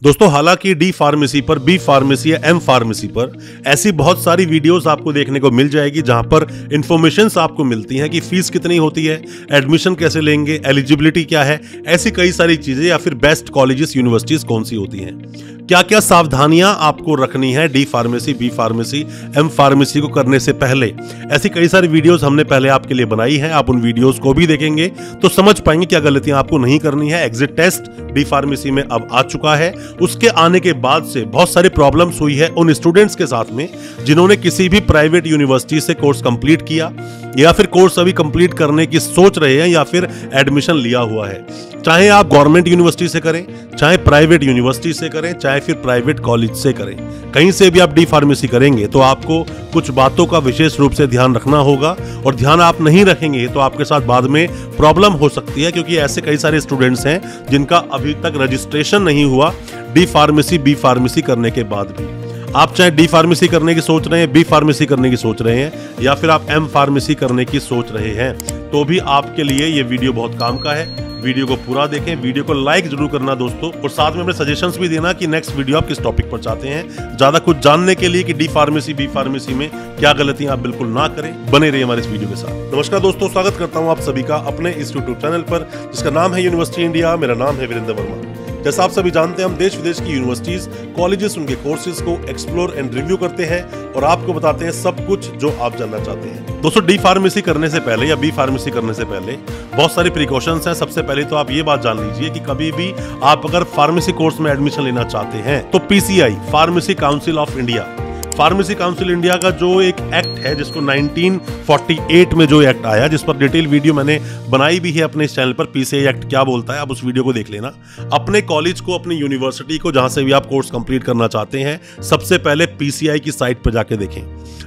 दोस्तों हालांकि D pharmacy पर, बी फार्मेसी या एम फार्मेसी पर ऐसी बहुत सारी वीडियोस आपको देखने को मिल जाएगी जहां पर इंफॉर्मेशंस आपको मिलती हैं कि फीस कितनी होती है, एडमिशन कैसे लेंगे, एलिजिबिलिटी क्या है, ऐसी कई सारी चीजें, या फिर बेस्ट कॉलेजेस यूनिवर्सिटीज कौन सी होती हैं, क्या क्या सावधानियां आपको रखनी है D pharmacy, B pharmacy, M pharmacy को करने से पहले। ऐसी कई सारी वीडियोस हमने पहले आपके लिए बनाई है, आप उन वीडियोस को भी देखेंगे तो समझ पाएंगे क्या गलतियां आपको नहीं करनी है। एग्जिट टेस्ट डी फार्मेसी में अब आ चुका है। उसके आने के बाद से बहुत सारी प्रॉब्लम्स हुई है उन स्टूडेंट्स के साथ में जिन्होंने किसी भी प्राइवेट यूनिवर्सिटी से कोर्स कंप्लीट किया या फिर कोर्स अभी कंप्लीट करने की सोच रहे हैं या फिर एडमिशन लिया हुआ है। चाहे आप गवर्नमेंट यूनिवर्सिटी से करें, चाहे प्राइवेट यूनिवर्सिटी से करें, चाहे फिर प्राइवेट कॉलेज से करें, कहीं से भी आप डी फार्मेसी करेंगे तो आपको कुछ बातों का विशेष रूप से ध्यान रखना होगा, और ध्यान आप नहीं रखेंगे तो आपके साथ बाद में प्रॉब्लम हो सकती है, क्योंकि ऐसे कई सारे स्टूडेंट्स हैं जिनका अभी तक रजिस्ट्रेशन नहीं हुआ डी फार्मेसी, बी फार्मेसी करने के बाद भी। आप चाहे डी फार्मेसी करने की सोच रहे हैं, बी फार्मेसी करने की सोच रहे हैं, या फिर आप एम फार्मेसी करने की सोच रहे हैं, तो भी आपके लिए ये वीडियो बहुत काम का है। वीडियो को पूरा देखें, वीडियो को लाइक जरूर करना दोस्तों, और साथ में अपने सजेशंस भी देना कि नेक्स्ट वीडियो आप किस टॉपिक पर चाहते हैं। ज्यादा कुछ जानने के लिए कि डी फार्मेसी, बी फार्मेसी में क्या गलतियां आप बिल्कुल ना करें, बने रहिए हमारे इस वीडियो के साथ। नमस्कार दोस्तों, स्वागत करता हूं आप सभी का अपने इस यूट्यूब चैनल पर जिसका नाम है यूनिवर्सिटी इंडिया। मेरा नाम है वीरेंद्र वर्मा। जैसा आप सभी जानते हैं, हम देश विदेश की यूनिवर्सिटीज, कॉलेजेस, उनके कोर्सेज को एक्सप्लोर एंड रिव्यू करते हैं और आपको बताते हैं सब कुछ जो आप जानना चाहते हैं। दोस्तों डी फार्मेसी करने से पहले या बी फार्मेसी करने से पहले बहुत सारी प्रिकॉशंस हैं। सबसे पहले तो आप ये बात जान लीजिए कि कभी भी आप अगर फार्मेसी कोर्स में एडमिशन लेना चाहते हैं तो PCI, pharmacy council of India, pharmacy council India का जो एक एक्ट है, जिसको 1948 में जो एक्ट आया, जिस पर डिटेल वीडियो मैंने बनाई भी है अपने इस चैनल पर, पीसीआई एक्ट क्या बोलता है, आप उस वीडियो को देख लेना। अपने कॉलेज को, अपनी यूनिवर्सिटी को, जहां से भी आप कोर्स कंप्लीट करना चाहते हैं, सबसे पहले पीसीआई की साइट पर जाके देखें।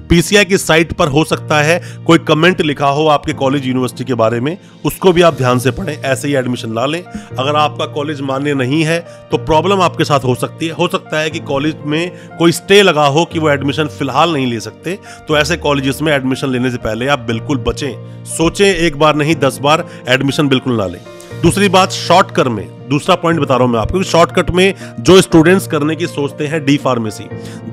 पीसीआई की साइट पर हो सकता है कोई कमेंट लिखा हो आपके कॉलेज यूनिवर्सिटी के बारे में, उसको भी आप ध्यान से पढ़ें, ऐसे ही एडमिशन ना लें। अगर आपका कॉलेज मान्य नहीं है तो प्रॉब्लम आपके साथ हो सकती है। हो सकता है कि कॉलेज में कोई स्टे लगा हो कि वो एडमिशन फिलहाल नहीं ले सकते, तो ऐसे कॉलेजेस में एडमिशन लेने से पहले आप बिल्कुल बचें, सोचें, एक बार नहीं 10 बार एडमिशन बिल्कुल ना लें। दूसरी बात, शॉर्टकट में, दूसरा पॉइंट बता रहा हूं मैं आपको, शॉर्टकट में जो स्टूडेंट्स करने की सोचते हैं डी फार्मेसी,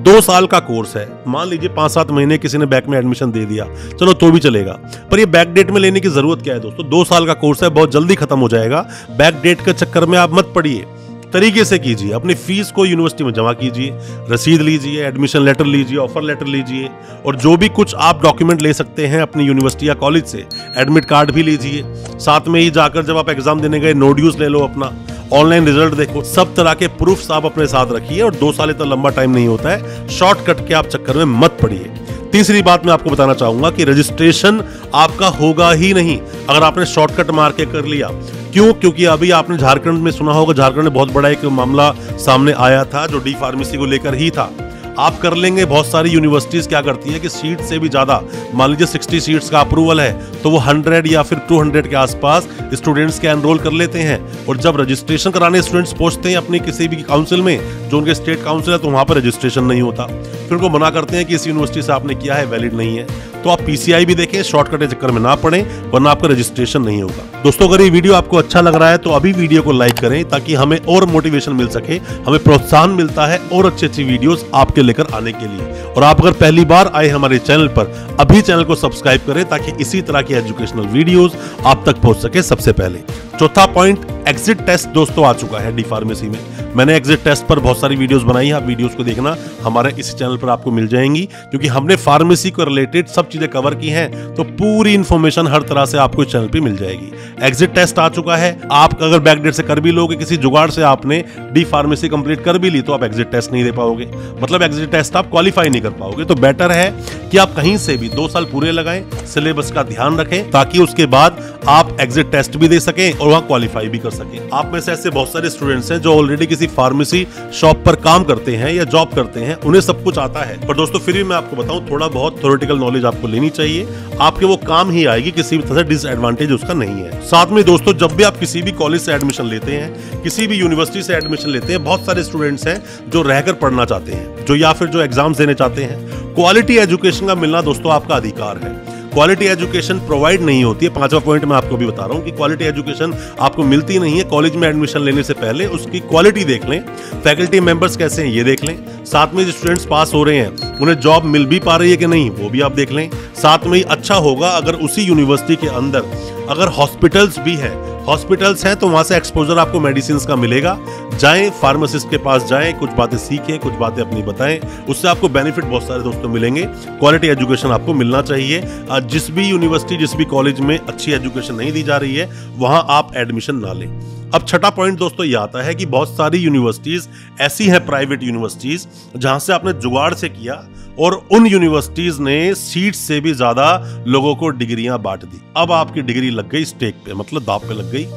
2 साल का कोर्स है, मान लीजिए 5-7 महीने किसी ने बैक में एडमिशन दे दिया, चलो तो भी चलेगा, पर ये बैक डेट में लेने की जरूरत क्या है दोस्तों? 2 साल का कोर्स है, बहुत जल्दी खत्म हो जाएगा। बैक डेट के चक्कर में आप मत पड़िए, तरीके से कीजिए। अपनी फीस को यूनिवर्सिटी में जमा कीजिए, रसीद लीजिए, एडमिशन लेटर लीजिए, ऑफर लेटर लीजिए, और जो भी कुछ आप डॉक्यूमेंट ले सकते हैं अपनी यूनिवर्सिटी या कॉलेज से, एडमिट कार्ड भी लीजिए। साथ में ही जाकर जब आप एग्जाम देने गए नोड्यूस ले लो, अपना ऑनलाइन रिजल्ट देखो, सब तरह के प्रूफ्स आप अपने साथ रखिए। और 2 साल इतना लंबा टाइम नहीं होता है, शॉर्टकट के आप चक्कर में मत पड़िए। तीसरी बात मैं आपको बताना चाहूंगा कि रजिस्ट्रेशन आपका होगा ही नहीं अगर आपने शॉर्टकट मार के कर लिया। क्यों? क्योंकि अभी आपने झारखंड में सुना होगा, झारखंड में बहुत बड़ा एक मामला सामने आया था जो डी फार्मेसी को लेकर ही था। आप कर लेंगे, बहुत सारी यूनिवर्सिटीज क्या करती है कि सीट से भी ज्यादा, मान लीजिए 60 सीट्स का अप्रूवल है तो वो 100 या फिर 200 के आसपास स्टूडेंट्स के एनरोल कर लेते हैं, और जब रजिस्ट्रेशन कराने स्टूडेंट्स पहुंचते हैं अपनी किसी भी काउंसिल में, जो उनके स्टेट काउंसिल है, तो वहां पर रजिस्ट्रेशन नहीं होता, फिर उनको मना करते हैं कि इस यूनिवर्सिटी से आपने किया है, वैलिड नहीं है। तो आप पीसीआई भी देखें, शॉर्टकट के चक्कर में ना पड़े, वरना आपका रजिस्ट्रेशन नहीं होगा। दोस्तों अगर ये वीडियो आपको अच्छा लग रहा है तो अभी वीडियो को लाइक करें, ताकि हमें और मोटिवेशन मिल सके, हमें प्रोत्साहन मिलता है और अच्छी वीडियोस आपके लेकर आने के लिए। और आप अगर पहली बार आए हमारे चैनल पर, अभी चैनल को सब्सक्राइब करें ताकि इसी तरह की एजुकेशनल वीडियोस आप तक पहुंच सके सबसे पहले। चौथा पॉइंट, एग्जिट टेस्ट दोस्तों आ चुका है डी फार्मेसी में। मैंने एग्जिट टेस्ट पर बहुत सारी वीडियोस बनाई हैं, आप वीडियोस को देखना, हमारे इस चैनल पर आपको मिल जाएंगी, क्योंकि हमने फार्मेसी को रिलेटेड सब चीजें कवर की हैं, तो पूरी इंफॉर्मेशन हर तरह से आपको इस चैनल पे मिल जाएगी। एग्जिट टेस्ट आ चुका है, आप अगर बैक डेट से कर भी लोगे, किसी जुगाड़ से आपने डी फार्मेसी कंप्लीट कर भी ली, तो आप एग्जिट टेस्ट नहीं दे पाओगे, मतलब एग्जिट टेस्ट आप क्वालिफाई नहीं कर पाओगे। तो बेटर है कि आप कहीं से भी 2 साल पूरे लगाएं, सिलेबस का ध्यान रखें, ताकि उसके बाद आप एग्जिट टेस्ट भी दे सकें और वहां क्वालिफाई भी कर सकें। आप में से ऐसे बहुत सारे स्टूडेंट्स हैं जो ऑलरेडी किसी फार्मेसी शॉप पर काम करते हैं या जॉब करते हैं, उन्हें सब कुछ आता है, पर दोस्तों फिर भी मैं आपको बताऊं, थोड़ा बहुत थ्योरेटिकल नॉलेज आपको लेनी चाहिए, आपके वो काम ही आएगी, किसी भी तरह से डिसएडवांटेज उसका नहीं है। साथ में दोस्तों, जब भी आप किसी भी कॉलेज से एडमिशन लेते हैं, किसी भी यूनिवर्सिटी से एडमिशन लेते हैं, बहुत सारे स्टूडेंट्स हैं जो रहकर पढ़ना चाहते हैं, जो या फिर जो एग्जाम्स देने चाहते हैं। क्वालिटी एजुकेशन का मिलना दोस्तों आपका अधिकार है। क्वालिटी एजुकेशन प्रोवाइड नहीं होती है। 5वां पॉइंट मैं आपको भी बता रहा हूं कि क्वालिटी एजुकेशन आपको मिलती नहीं है। कॉलेज में एडमिशन लेने से पहले उसकी क्वालिटी देख लें, फैकल्टी मेंबर्स कैसे हैं ये देख लें, साथ में जो स्टूडेंट्स पास हो रहे हैं उन्हें जॉब मिल भी पा रही है कि नहीं वो भी आप देख लें। साथ में ही अच्छा होगा अगर उसी यूनिवर्सिटी के अंदर अगर हॉस्पिटल्स भी है, हॉस्पिटल्स हैं तो वहां से एक्सपोजर आपको मेडिसिन का मिलेगा। जाएं फार्मासिस्ट के पास जाएं, कुछ बातें सीखें, कुछ बातें अपनी बताएं, उससे आपको बेनिफिट बहुत सारे दोस्तों मिलेंगे। क्वालिटी एजुकेशन आपको मिलना चाहिए। जिस भी यूनिवर्सिटी जिस भी कॉलेज में अच्छी एजुकेशन नहीं दी जा रही है वहां आप एडमिशन ना लें। अब छठा पॉइंट दोस्तों ये आता है कि बहुत सारी यूनिवर्सिटीज ऐसी हैं, प्राइवेट यूनिवर्सिटीज, जहां से आपने जुगाड़ से किया और उन यूनिवर्सिटीज ने सीट से भी ज्यादा लोगों को डिग्रियां बांट दी। अब आपकी डिग्री लग गई स्टेक पे, मतलब दांव पे लग गई।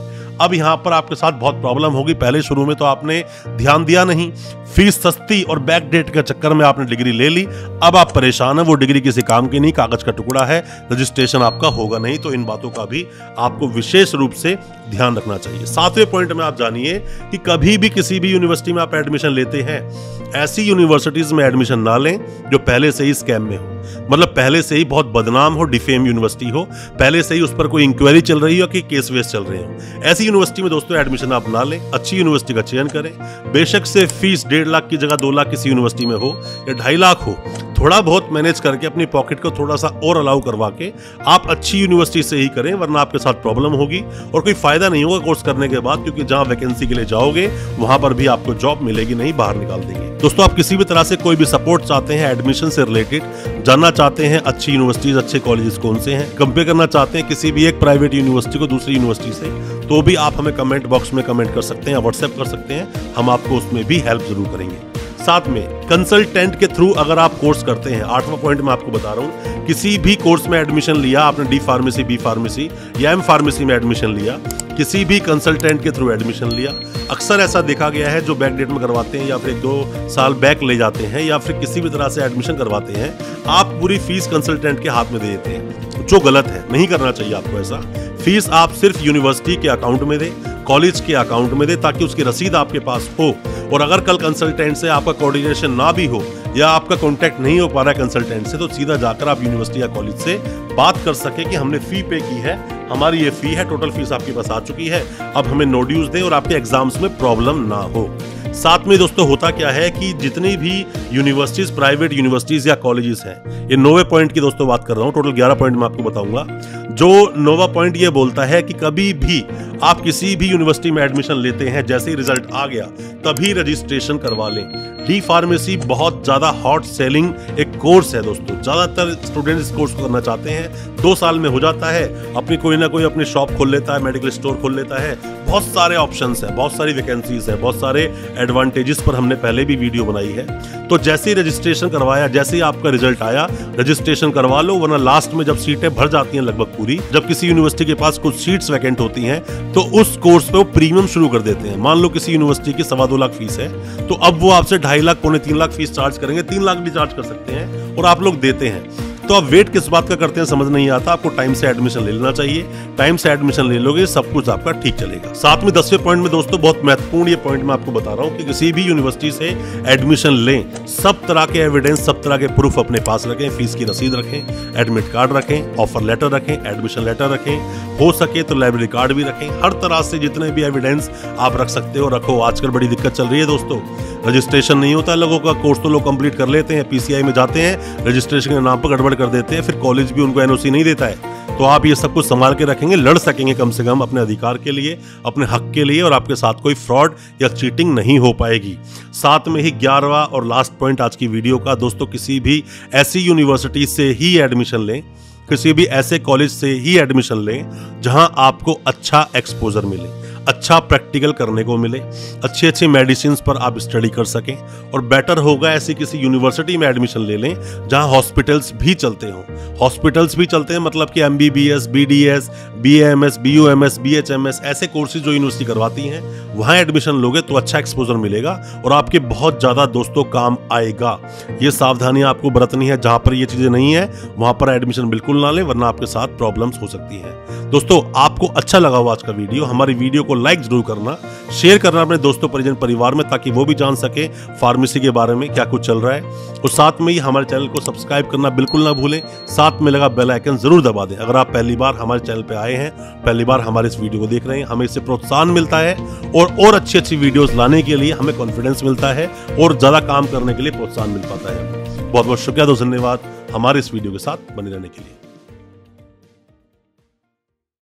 अब यहां पर आपके साथ बहुत प्रॉब्लम होगी। पहले शुरू में तो आपने ध्यान दिया नहीं, फीस सस्ती और बैक डेट के चक्कर में आपने डिग्री ले ली। अब आप परेशान हैं, वो डिग्री किसी काम की नहीं, कागज का टुकड़ा है, रजिस्ट्रेशन आपका होगा नहीं। तो इन बातों का भी आपको विशेष रूप से ध्यान रखना चाहिए। 7वें पॉइंट में आप जानिए कि कभी भी किसी भी यूनिवर्सिटी में आप एडमिशन लेते हैं, ऐसी यूनिवर्सिटीज में एडमिशन ना लें जो पहले से ही स्कैम में हो, मतलब पहले से ही बहुत बदनाम हो, डिफेम यूनिवर्सिटी हो, पहले से ही उस पर कोई इंक्वायरी चल रही हो कि केस वेस चल रहे हो। ऐसी यूनिवर्सिटी में दोस्तों एडमिशन आप ना लें, अच्छी यूनिवर्सिटी का चयन करें। बेशक से फीस 1.5 लाख की जगह 2 लाख किसी यूनिवर्सिटी में हो या 2.5 लाख हो, थोड़ा बहुत मैनेज करके अपनी पॉकेट को थोड़ा सा और अलाउ करवा के आप अच्छी यूनिवर्सिटी से ही करें, वरना आपके साथ प्रॉब्लम होगी और कोई फायदा नहीं होगा कोर्स करने के बाद, क्योंकि जहां वैकेंसी के लिए जाओगे वहां पर भी आपको जॉब मिलेगी नहीं, बाहर निकाल देंगे। दोस्तों आप किसी भी तरह से कोई भी सपोर्ट चाहते हैं एडमिशन से रिलेटेड, जानना चाहते हैं अच्छी यूनिवर्सिटीज अच्छे कॉलेजेस कौन से हैं, कंपेयर करना चाहते हैं किसी भी एक प्राइवेट यूनिवर्सिटी को दूसरी यूनिवर्सिटी से, तो भी आप हमें कमेंट बॉक्स में कमेंट कर सकते हैं या व्हाट्सएप कर सकते हैं, हम आपको उसमें भी हेल्प जरूर करेंगे। साथ में कंसल्टेंट के थ्रू अगर आप कोर्स करते हैं, 8वां पॉइंट मैं आपको बता रहा हूं, किसी भी कोर्स में एडमिशन लिया आपने, डी फार्मेसी, बी फार्मेसी या एम फार्मेसी में एडमिशन लिया, किसी भी कंसल्टेंट के थ्रू एडमिशन लिया, अक्सर ऐसा देखा गया है जो बैक डेट में करवाते हैं या फिर 1-2 साल बैक ले जाते हैं या फिर किसी भी तरह से एडमिशन करवाते हैं, आप पूरी फीस कंसल्टेंट के हाथ में दे देते हैं, जो गलत है। नहीं करना चाहिए आपको ऐसा। फीस आप सिर्फ यूनिवर्सिटी के अकाउंट में दें, कॉलेज के अकाउंट में दे, ताकि उसकी रसीद आपके पास हो। और अगर कल कंसल्टेंट से आपका कोऑर्डिनेशन ना भी हो या आपका कांटेक्ट नहीं हो पा रहा है कंसल्टेंट से, तो सीधा जाकर आप यूनिवर्सिटी या कॉलेज से बात कर सके कि हमने फी पे की है, हमारी ये फी है, टोटल फीस आपके पास आ चुकी है, अब हमें नो ड्यूज दें और आपके एग्जाम्स में प्रॉब्लम ना हो। साथ में दोस्तों होता क्या है कि जितनी भी यूनिवर्सिटीज, प्राइवेट यूनिवर्सिटीज या कॉलेजेस हैं, ये 9वें पॉइंट की दोस्तों बात कर रहा हूं, टोटल 11 पॉइंट मैं आपको बताऊंगा। जो 9वां पॉइंट ये बोलता है कि कभी भी आप किसी भी यूनिवर्सिटी में एडमिशन लेते हैं, जैसे ही रिजल्ट आ गया तभी रजिस्ट्रेशन करवा लें। डी फार्मेसी बहुत ज्यादा हॉट सेलिंग एक कोर्स है दोस्तों, ज्यादातर स्टूडेंट इस कोर्स को करना चाहते हैं, 2 साल में हो जाता है, अपनी कोई ना कोई अपनी शॉप खोल लेता है, मेडिकल स्टोर खोल लेता है, बहुत सारे ऑप्शंस हैं, बहुत सारी वैकेंसीज है, बहुत सारे एडवांटेजेस पर हमने पहले भी वीडियो बनाई है। तो जैसे ही रजिस्ट्रेशन करवाया, जैसे ही आपका रिजल्ट आया, रजिस्ट्रेशन करवा लो, वरना लास्ट में जब सीटें भर जाती हैं लगभग पूरी, जब किसी यूनिवर्सिटी के पास कुछ सीट्स वैकेंट होती हैं, तो उस कोर्स पे वो प्रीमियम शुरू कर देते हैं। मान लो किसी यूनिवर्सिटी की 2.25 लाख फीस है, तो अब वो आपसे 2.5 लाख, 2.25 लाख फीस चार्ज करेंगे, 3 लाख भी चार्ज कर सकते हैं और आप लोग देते हैं। तो आप वेट किस बात का करते हैं समझ नहीं आता। आपको टाइम से एडमिशन ले लेना चाहिए, टाइम से एडमिशन ले लोगे सब कुछ आपका ठीक चलेगा। साथ में 10वें पॉइंट में दोस्तों बहुत महत्वपूर्ण ये पॉइंट मैं आपको बता रहा हूं कि किसी भी यूनिवर्सिटी से एडमिशन लें, सब तरह के एविडेंस, सब तरह के प्रूफ अपने पास रखें, फीस की रसीद रखें, एडमिट कार्ड रखें, ऑफर लेटर रखें, एडमिशन लेटर रखें, हो सके तो लाइब्रेरी कार्ड भी रखें। हर तरह से जितने भी एविडेंस आप रख सकते हो रखो। आजकल बड़ी दिक्कत चल रही है दोस्तों, रजिस्ट्रेशन नहीं होता लोगों का, कोर्स तो लोग कंप्लीट कर लेते हैं, पीसीआई में जाते हैं, रजिस्ट्रेशन के नाम पर गड़बड़ कर देते हैं, फिर कॉलेज भी उनको एनओसी नहीं देता है। तो आप ये सब कुछ संभाल के रखेंगे, लड़ सकेंगे कम से कम अपने अधिकार के लिए, अपने हक के लिए, और आपके साथ कोई फ्रॉड या चीटिंग नहीं हो पाएगी। साथ में ही 11वां और लास्ट पॉइंट आज की वीडियो का दोस्तों, किसी भी ऐसी यूनिवर्सिटी से ही एडमिशन लें, किसी भी ऐसे कॉलेज से ही एडमिशन लें जहां आपको अच्छा एक्सपोजर मिले, अच्छा प्रैक्टिकल करने को मिले, अच्छी अच्छी मेडिसिन पर आप स्टडी कर सकें। और बेटर होगा ऐसी किसी यूनिवर्सिटी में एडमिशन ले लें जहां हॉस्पिटल्स भी चलते हों। हॉस्पिटल्स भी चलते हैं मतलब कि MBBS, BDS, BAMS, BUMS, BHMS ऐसे कोर्सेज जो यूनिवर्सिटी करवाती हैं, वहां एडमिशन लोगे तो अच्छा एक्सपोजर मिलेगा और आपके बहुत ज्यादा दोस्तों काम आएगा। ये सावधानियां आपको बरतनी है, जहां पर ये चीजें नहीं है वहां पर एडमिशन बिल्कुल ना लें, वरना आपके साथ प्रॉब्लम्स हो सकती हैं। दोस्तों आपको अच्छा लगा हो आज का वीडियो, हमारी वीडियो को लाइक जरूर करना, शेयर करना अपने दोस्तों परिजन परिवार में, ताकि वो भी जान सके फार्मेसी के बारे में क्या कुछ चल रहा है। और साथ में ही हमारे चैनल को सब्सक्राइब करना बिल्कुल ना भूलें, साथ में लगा बेल आइकन जरूर दबा दें। अगर आप पहली बार हमारे चैनल पे आए हैं, पहली बार हमारे इस वीडियो को देख रहे हैं, हमें इससे प्रोत्साहन मिलता है और अच्छी वीडियोस लाने के लिए हमें कॉन्फिडेंस मिलता है और ज्यादा काम करने के लिए प्रोत्साहन मिल पाता है। बहुत बहुत शुक्रिया, दोस्त, धन्यवाद हमारे इस वीडियो के साथ बने रहने के लिए।